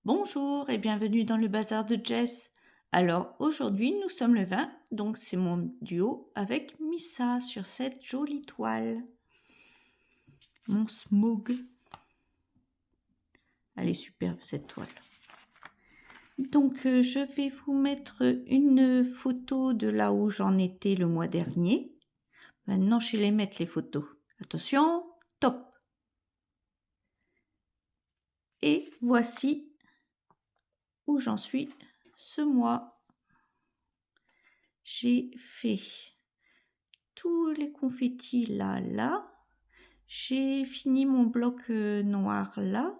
Bonjour et bienvenue dans le bazar de Jess. Alors aujourd'hui nous sommes le 20, donc c'est mon duo avec Missa sur cette jolie toile. Mon smog. Elle est superbe cette toile. Donc je vais vous mettre une photo de là où j'en étais le mois dernier. Maintenant je vais les mettre les photos. Attention, top. Et voici où j'en suis ce mois. J'ai fait tous les confettis là. J'ai fini mon bloc noir là.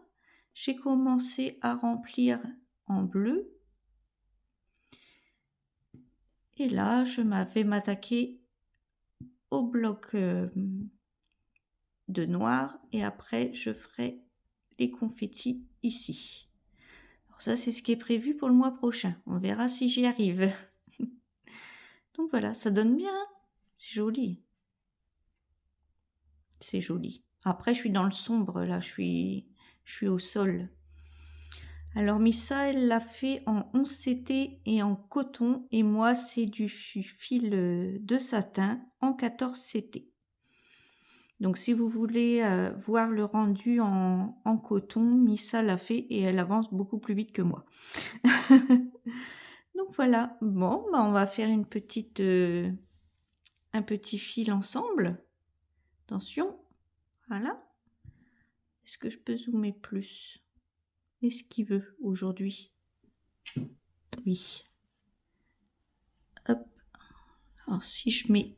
J'ai commencé à remplir en bleu. Et là, je vais m'attaquer au bloc de noir. Et après, je ferai les confettis ici. Alors ça, c'est ce qui est prévu pour le mois prochain. On verra si j'y arrive. Donc voilà, ça donne bien. C'est joli. C'est joli. Après, je suis dans le sombre là. Je suis au sol. Alors Missa, elle l'a fait en 11 CT et en coton, et moi c'est du fil de satin en 14 CT. Donc si vous voulez voir le rendu en coton, Missa l'a fait et elle avance beaucoup plus vite que moi. Donc voilà, bon, bah on va faire un petit fil ensemble. Attention, voilà. Est-ce que je peux zoomer plus? Est-ce qu'il veut aujourd'hui? Oui. Hop. Alors si je mets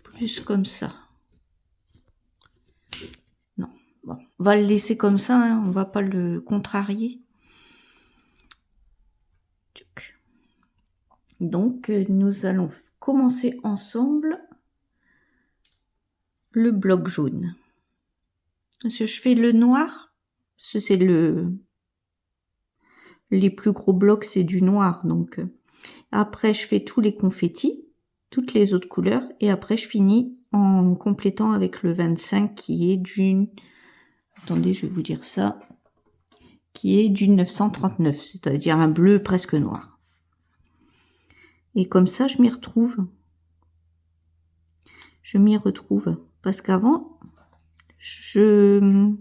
plus comme ça. Non, bon, on va le laisser comme ça, hein, on va pas le contrarier. Donc nous allons commencer ensemble le bloc jaune. Parce que je fais le noir, parce que c'est les plus gros blocs, c'est du noir. Donc après je fais tous les confettis, toutes les autres couleurs, et après je finis en complétant avec le 25 qui est d'une... Attendez, je vais vous dire ça. Qui est du 939, c'est-à-dire un bleu presque noir. Et comme ça, je m'y retrouve. Je m'y retrouve. Parce qu'avant, je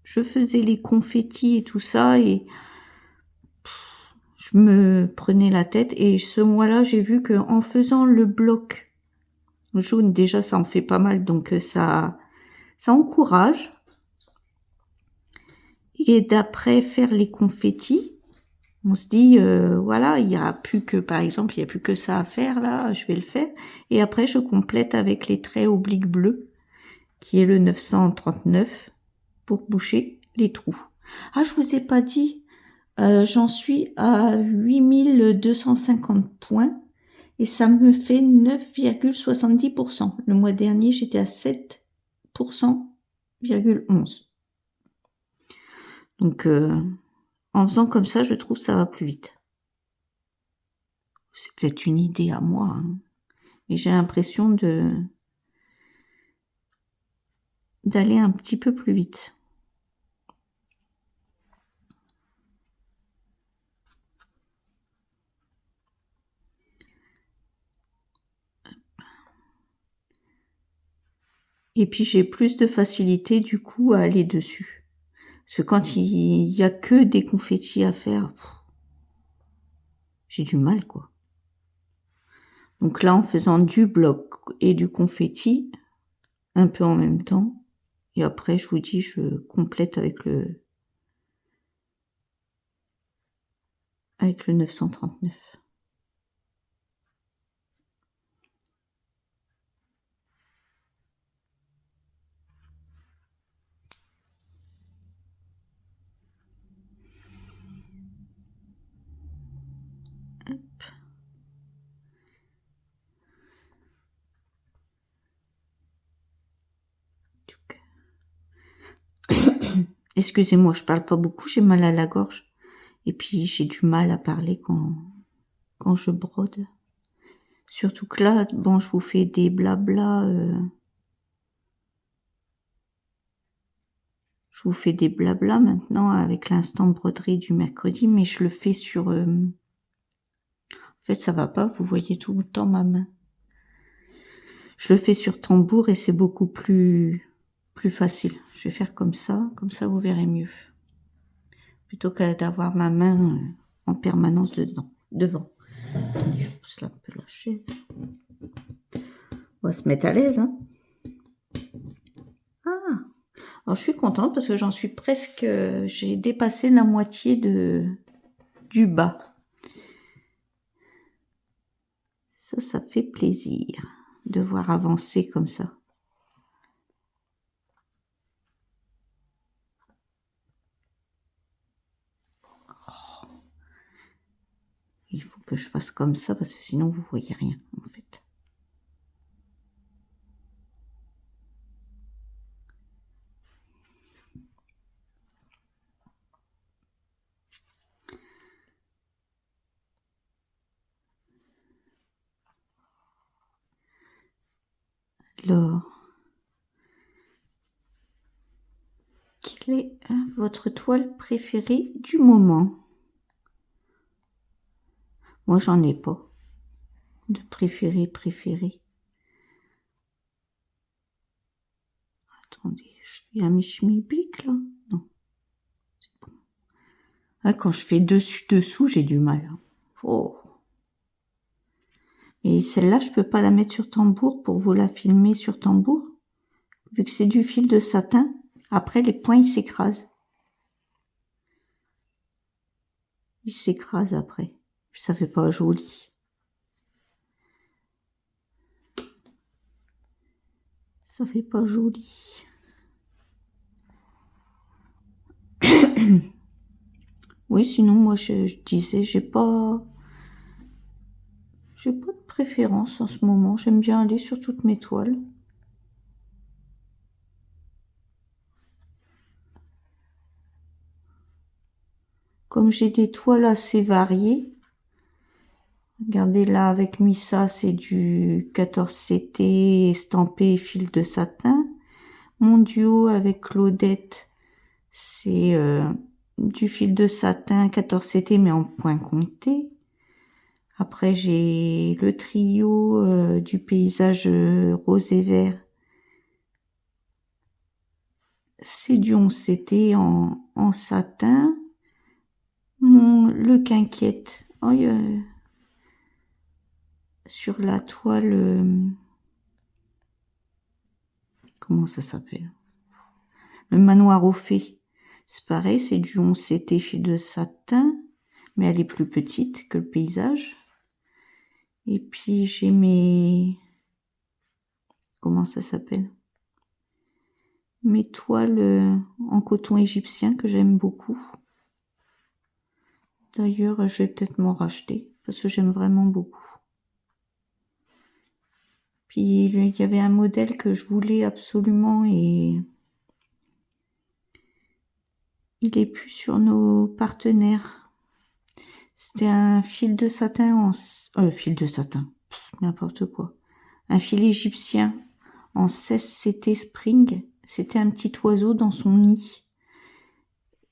faisais les confettis et tout ça, et je me prenais la tête. Et ce mois-là, j'ai vu qu'en faisant le bloc jaune, déjà, ça en fait pas mal, donc ça encourage. Et d'après faire les confettis, on se dit, voilà, il n'y a plus que, par exemple, il n'y a plus que ça à faire, là, je vais le faire. Et après, je complète avec les traits obliques bleus, qui est le 939, pour boucher les trous. Ah, je vous ai pas dit, j'en suis à 8250 points, et ça me fait 9,70%. Le mois dernier, j'étais à 7,11%. Donc, en faisant comme ça, je trouve que ça va plus vite. C'est peut-être une idée à moi, hein. Mais j'ai l'impression d'aller un petit peu plus vite. Et puis j'ai plus de facilité du coup à aller dessus. Parce que quand il y a que des confettis à faire, j'ai du mal quoi. Donc là, en faisant du bloc et du confetti, un peu en même temps, et après je vous dis, je complète avec le 939. Hop. Excusez-moi, je parle pas beaucoup, j'ai mal à la gorge. Et puis j'ai du mal à parler quand je brode. Surtout que là, bon, je vous fais des blabla. Je Je vous fais des blablas maintenant avec l'instant broderie du mercredi, mais je le fais sur... En fait, ça va pas, vous voyez tout le temps ma main. Je le fais sur tambour et c'est beaucoup plus facile. Je vais faire comme ça vous verrez mieux. Plutôt que d'avoir ma main en permanence devant. Attendez, je pousse là un peu la chaise. On va se mettre à l'aise, hein. Ah, alors je suis contente parce que j'en suis presque... j'ai dépassé la moitié du bas. Ça fait plaisir de voir avancer comme ça. Il faut que je fasse comme ça parce que sinon vous voyez rien en fait. Alors, quelle est votre toile préférée du moment? Moi, j'en ai pas de préféré. Attendez, je fais un mischmiblik là? Non, c'est bon. Ah, quand je fais dessus-dessous, j'ai du mal. Oh. Et celle-là, je peux pas la mettre sur tambour pour vous la filmer sur tambour. Vu que c'est du fil de satin, après les points ils s'écrasent. Ils s'écrasent après. Ça fait pas joli. Ça fait pas joli. Oui, sinon moi je disais j'ai pas de préférence en ce moment. J'aime bien aller sur toutes mes toiles. Comme j'ai des toiles assez variées. Regardez là avec Missa, c'est du 14CT estampé fil de satin. Mon duo avec Claudette, c'est du fil de satin 14CT mais en point compté. Après j'ai le trio du paysage rose et vert. C'est du 11CT en satin. Le quinquette. Oh, sur la toile... comment ça s'appelle? Le manoir aux fées. C'est pareil, c'est du 11CT fil de satin, mais elle est plus petite que le paysage. Et puis j'ai mes... comment ça s'appelle? Mes toiles en coton égyptien que j'aime beaucoup. D'ailleurs, je vais peut-être m'en racheter parce que j'aime vraiment beaucoup. Puis il y avait un modèle que je voulais absolument et il est plus sur nos partenaires. C'était un fil de satin fil de satin, n'importe quoi. Un fil égyptien en 16CT Spring. C'était un petit oiseau dans son nid.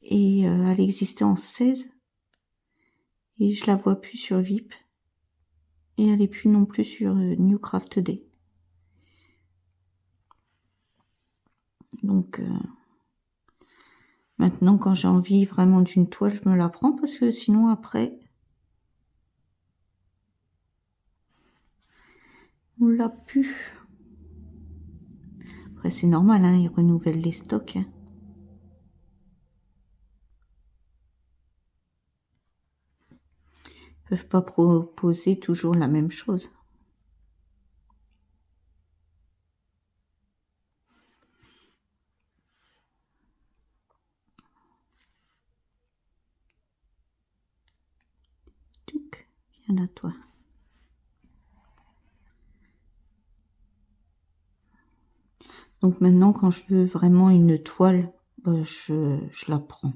Et elle existait en 16. Et je la vois plus sur VIP. Et elle est plus non plus sur New Craft Day. Donc maintenant quand j'ai envie vraiment d'une toile, je me la prends parce que sinon après on l'a pu. Après c'est normal, hein, ils renouvellent les stocks. Hein. Ils peuvent pas proposer toujours la même chose. Touc, viens là toi. Donc maintenant, quand je veux vraiment une toile, je la prends.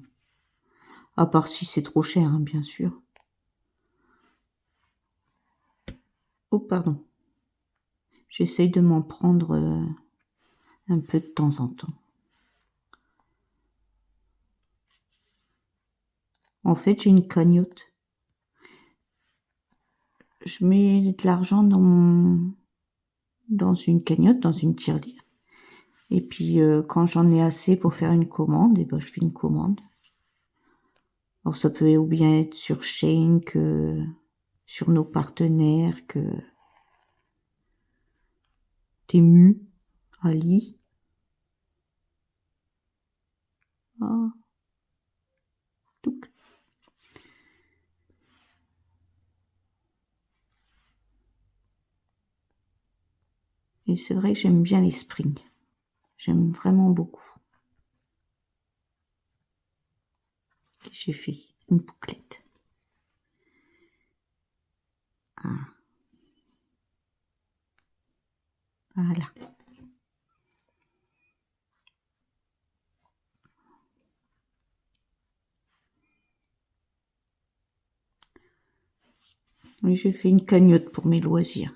À part si c'est trop cher, hein, bien sûr. Oh, pardon. J'essaye de m'en prendre un peu de temps en temps. En fait, j'ai une cagnotte. Je mets de l'argent dans une cagnotte, dans une tirelire. Et puis, quand j'en ai assez pour faire une commande, et ben, je fais une commande. Alors, ça peut ou bien être sur Shein que sur nos partenaires, que Temu, Ali. Ah, tout. Et c'est vrai que j'aime bien les springs. J'aime vraiment beaucoup. J'ai fait une bouclette. Ah, voilà. Oui, j'ai fait une cagnotte pour mes loisirs.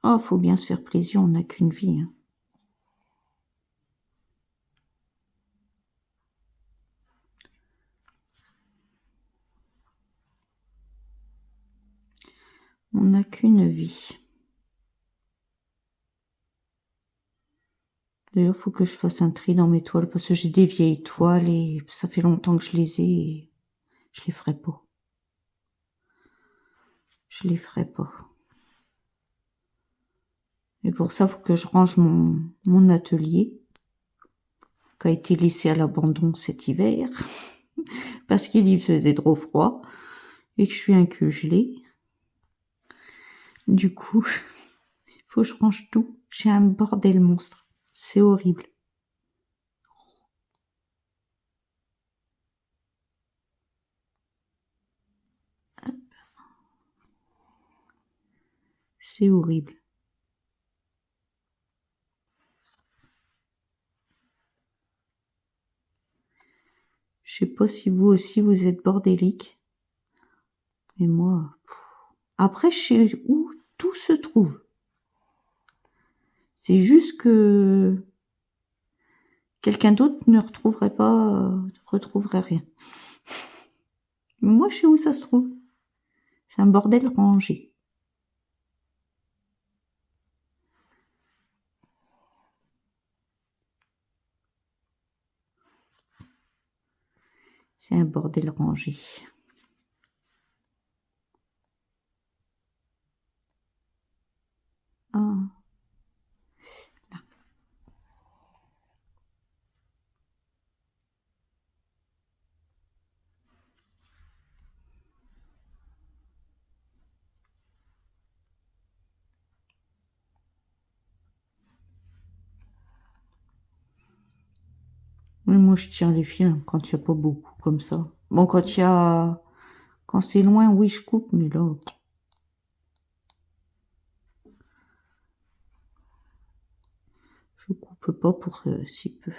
Oh, faut bien se faire plaisir, on n'a qu'une vie. Hein. On n'a qu'une vie. D'ailleurs, faut que je fasse un tri dans mes toiles parce que j'ai des vieilles toiles et ça fait longtemps que je les ai et je les ferai pas. Je les ferai pas. Et pour ça, faut que je range mon atelier qui a été laissé à l'abandon cet hiver parce qu'il y faisait trop froid et que je suis un peu gelée. Du coup, faut que je range tout. J'ai un bordel monstre. C'est horrible. C'est horrible. Je sais pas si vous aussi vous êtes bordélique. Mais moi, après, je sais où tout se trouve. C'est juste que quelqu'un d'autre ne retrouverait pas, retrouverait rien. Mais moi, je sais où ça se trouve. C'est un bordel rangé. C'est un bordel rangé. Ah. Là. Oui, moi, je tiens les fils quand il n'y a pas beaucoup comme ça. Bon, quand c'est loin, oui, je coupe, mais là, je coupe pas pour si peu.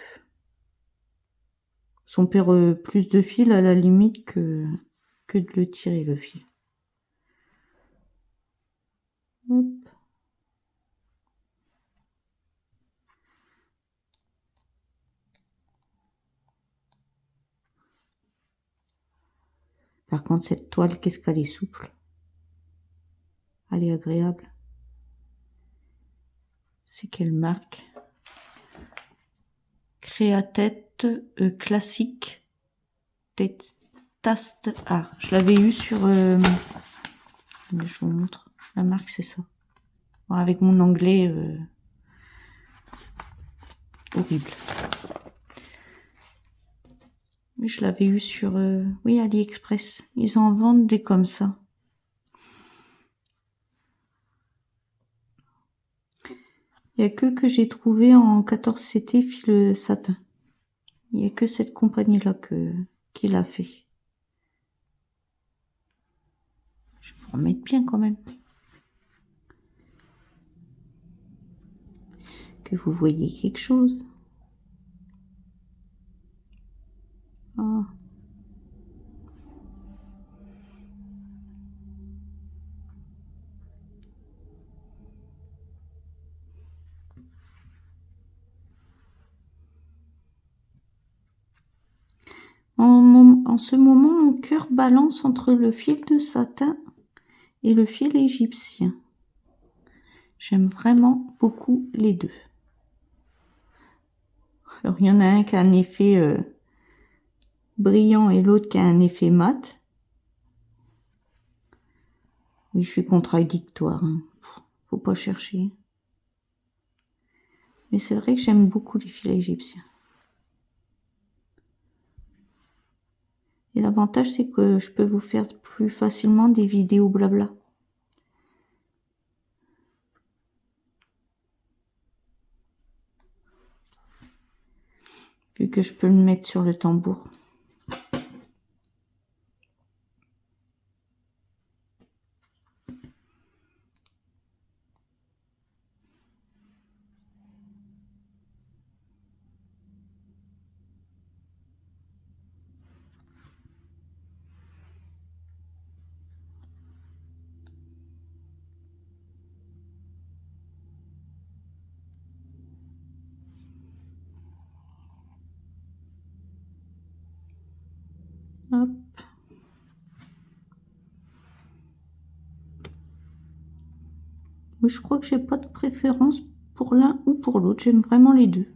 On perd plus de fil à la limite que de le tirer le fil. Hop. Par contre, cette toile, qu'est-ce qu'elle est souple. Elle est agréable. C'est quelle marque? Créatête classique. Taste. Ah, je l'avais eu sur. Je vous montre. La marque, c'est ça. Bon, avec mon anglais horrible. Mais je l'avais eu sur. Oui, AliExpress. Ils en vendent des comme ça. Il n'y a que j'ai trouvé en 14CT fil satin. Il n'y a que cette compagnie-là qui l'a fait. Je vais vous remettre bien quand même. Que vous voyez quelque chose. Ah. En ce moment, mon cœur balance entre le fil de satin et le fil égyptien. J'aime vraiment beaucoup les deux. Alors, il y en a un qui a un effet brillant et l'autre qui a un effet mat. Oui, je suis contradictoire. Hein. Faut pas chercher. Mais c'est vrai que j'aime beaucoup les fils égyptiens. Et l'avantage, c'est que je peux vous faire plus facilement des vidéos blabla. Vu que je peux le mettre sur le tambour. Hop. Oui, je crois que j'ai pas de préférence pour l'un ou pour l'autre. J'aime vraiment les deux.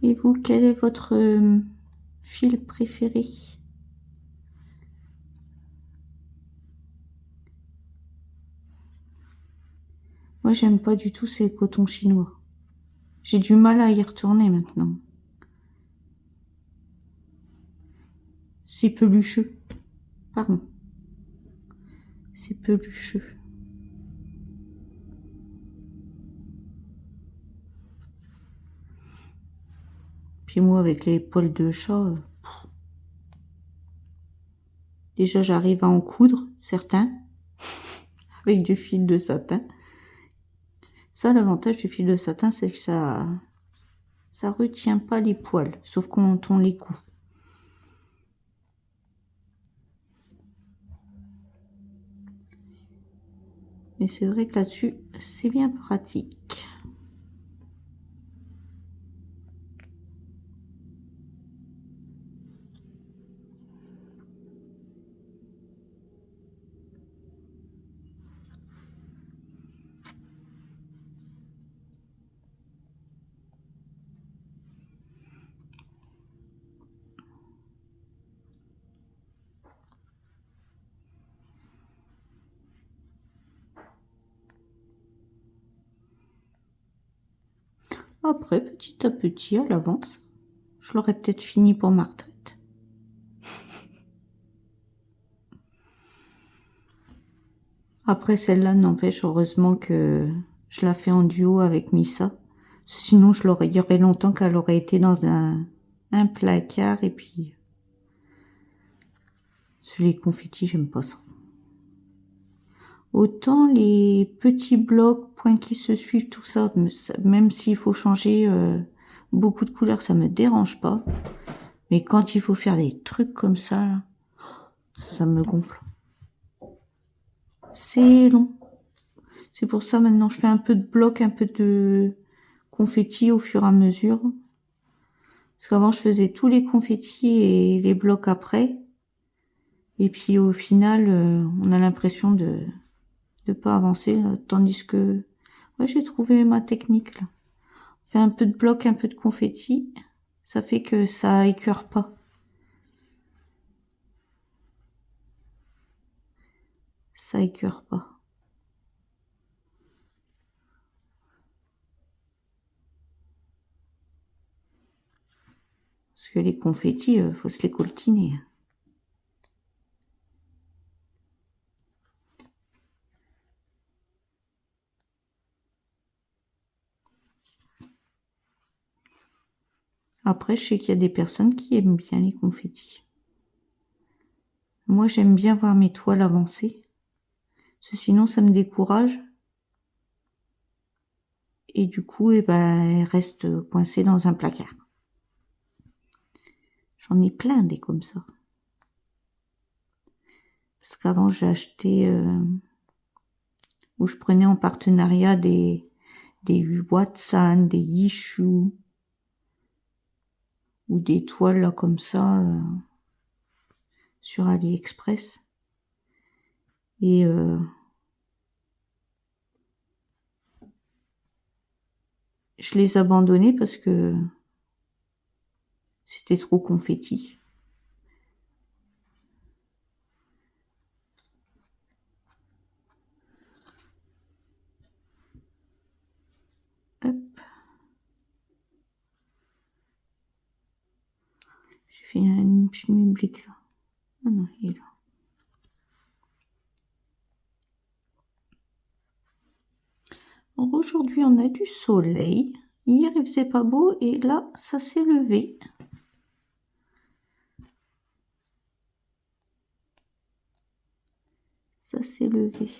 Et vous, quel est votre fil préféré? Moi, j'aime pas du tout ces cotons chinois. J'ai du mal à y retourner maintenant. C'est pelucheux. Pardon. C'est pelucheux. Puis moi, avec les poils de chat, déjà j'arrive à en coudre, certains, avec du fil de satin. Ça, l'avantage du fil de satin, c'est que ça retient pas les poils, sauf quand on les coud. Mais c'est vrai que là-dessus, c'est bien pratique. Après, petit à petit, à l'avance, je l'aurais peut-être fini pour ma retraite. Après, celle-là n'empêche, heureusement que je la fais en duo avec Missa. Sinon, il y aurait longtemps qu'elle aurait été dans un placard et puis sur les confettis, j'aime pas ça. Autant les petits blocs, points qui se suivent, tout ça, même s'il faut changer beaucoup de couleurs, ça me dérange pas. Mais quand il faut faire des trucs comme ça, là, ça me gonfle. C'est long. C'est pour ça maintenant je fais un peu de blocs, un peu de confettis au fur et à mesure. Parce qu'avant je faisais tous les confettis et les blocs après. Et puis au final, on a l'impression de pas avancer, là, tandis que ouais, j'ai trouvé ma technique là. On fait un peu de blocs, un peu de confettis, ça fait que ça écœure pas. Ça écœure pas. Parce que les confettis, faut se les coltiner. Après, je sais qu'il y a des personnes qui aiment bien les confettis. Moi, j'aime bien voir mes toiles avancer. Parce que sinon, ça me décourage. Et du coup, eh ben, elles restent coincées dans un placard. J'en ai plein des comme ça. Parce qu'avant, j'ai acheté où je prenais en partenariat des Watsan, des Yishu, ou des toiles là comme ça sur AliExpress. Et je les abandonnais parce que c'était trop confetti. Hop. J'ai fait un schmilblick là. Ah non, il est là. Alors aujourd'hui, on a du soleil. Hier, il faisait pas beau et là, ça s'est levé. Ça s'est levé.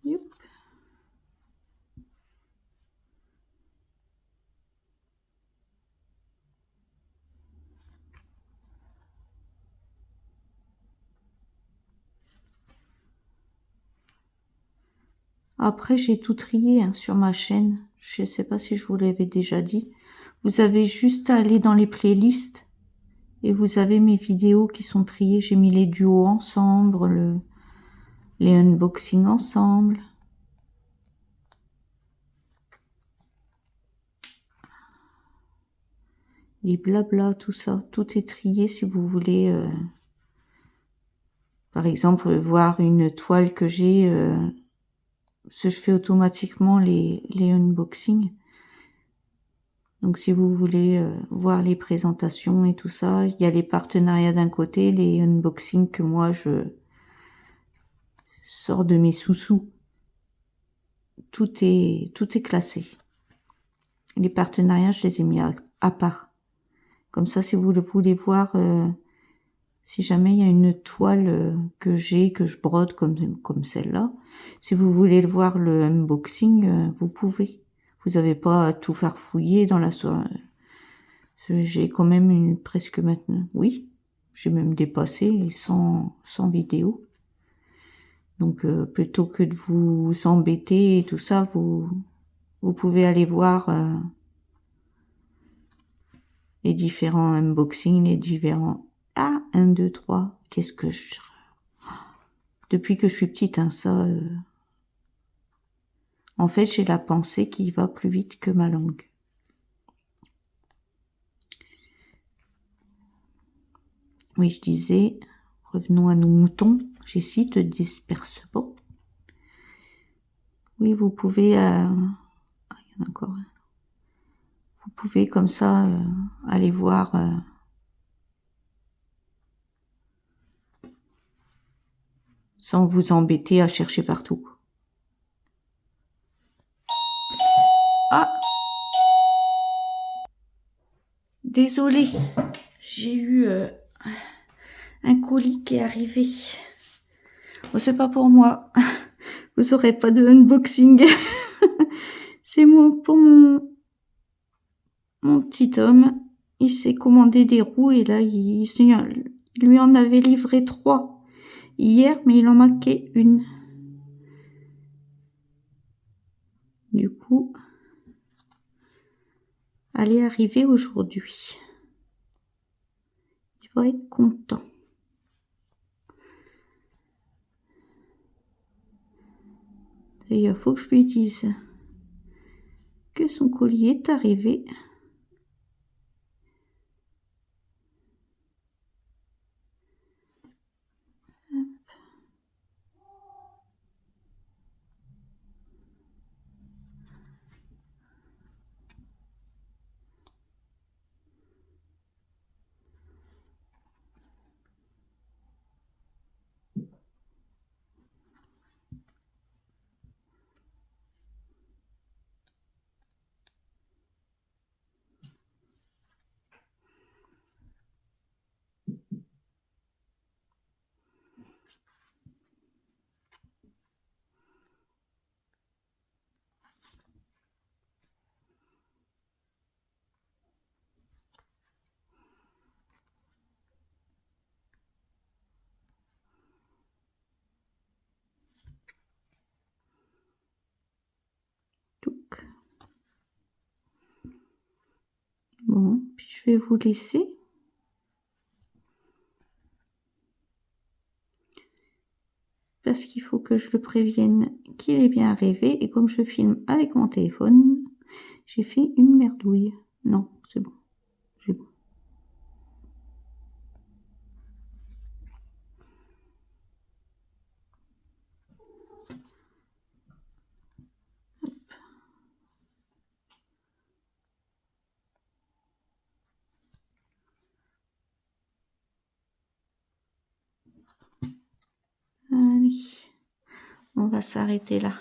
Youp. Après, j'ai tout trié hein, sur ma chaîne. Je ne sais pas si je vous l'avais déjà dit. Vous avez juste à aller dans les playlists et vous avez mes vidéos qui sont triées. J'ai mis les duos ensemble, les unboxings ensemble. Les blabla, tout ça. Tout est trié si vous voulez, par exemple, voir une toile que j'ai. Je fais automatiquement les unboxings. Donc si vous voulez voir les présentations et tout ça, il y a les partenariats d'un côté, les unboxings que moi je sors de mes sous-sous. Tout est classé. Les partenariats, je les ai mis à part. Comme ça, si vous voulez voir, si jamais il y a une toile que j'ai, que je brode comme celle-là, si vous voulez voir le unboxing, vous pouvez. Vous n'avez pas à tout faire fouiller dans la soirée. J'ai quand même presque maintenant, oui, j'ai même dépassé les 100 vidéos. Donc plutôt que de vous embêter et tout ça, vous pouvez aller voir les différents unboxings, les différents... Ah, 1, 2, 3, qu'est-ce que je... Depuis que je suis petite, hein, ça... En fait, j'ai la pensée qui va plus vite que ma langue. Oui, je disais, revenons à nos moutons. Jessie, te disperse pas. Oui, vous pouvez... Ah, il y en a encore. Vous pouvez comme ça aller voir... sans vous embêter à chercher partout. Ah! Désolée, j'ai eu un colis qui est arrivé. Bon, c'est pas pour moi. Vous aurez pas de unboxing. C'est moi pour mon petit homme. Il s'est commandé des roues et là, il lui en avait livré 3 hier, mais il en manquait une. Du coup, elle est arrivée aujourd'hui. Il va être content. D'ailleurs, faut que je lui dise que son colis est arrivé. puis je vais vous laisser. Parce qu'il faut que je le prévienne qu'il est bien arrivé. Et comme je filme avec mon téléphone, j'ai fait une merdouille. Non, c'est bon. J'ai bon. Hop. Allez, on va s'arrêter là.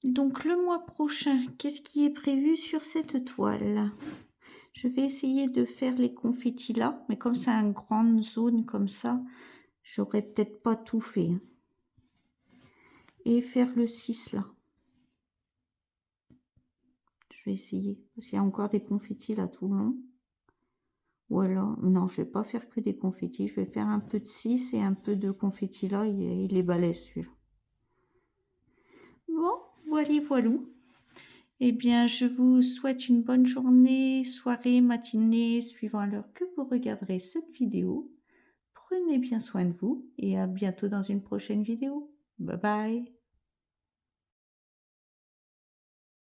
Donc le mois prochain, qu'est-ce qui est prévu sur cette toile? Je vais essayer de faire les confettis là, mais comme c'est une grande zone comme ça, j'aurais peut-être pas tout fait. Et faire le 6 là. Je vais essayer, parce qu'il y a encore des confettis là tout le long. Ou alors, non, je vais pas faire que des confettis, je vais faire un peu de 6 et un peu de confettis là, il est balèze celui-là. Bon, voilou. Eh bien, je vous souhaite une bonne journée, soirée, matinée, suivant l'heure que vous regarderez cette vidéo. Prenez bien soin de vous et à bientôt dans une prochaine vidéo. Bye bye.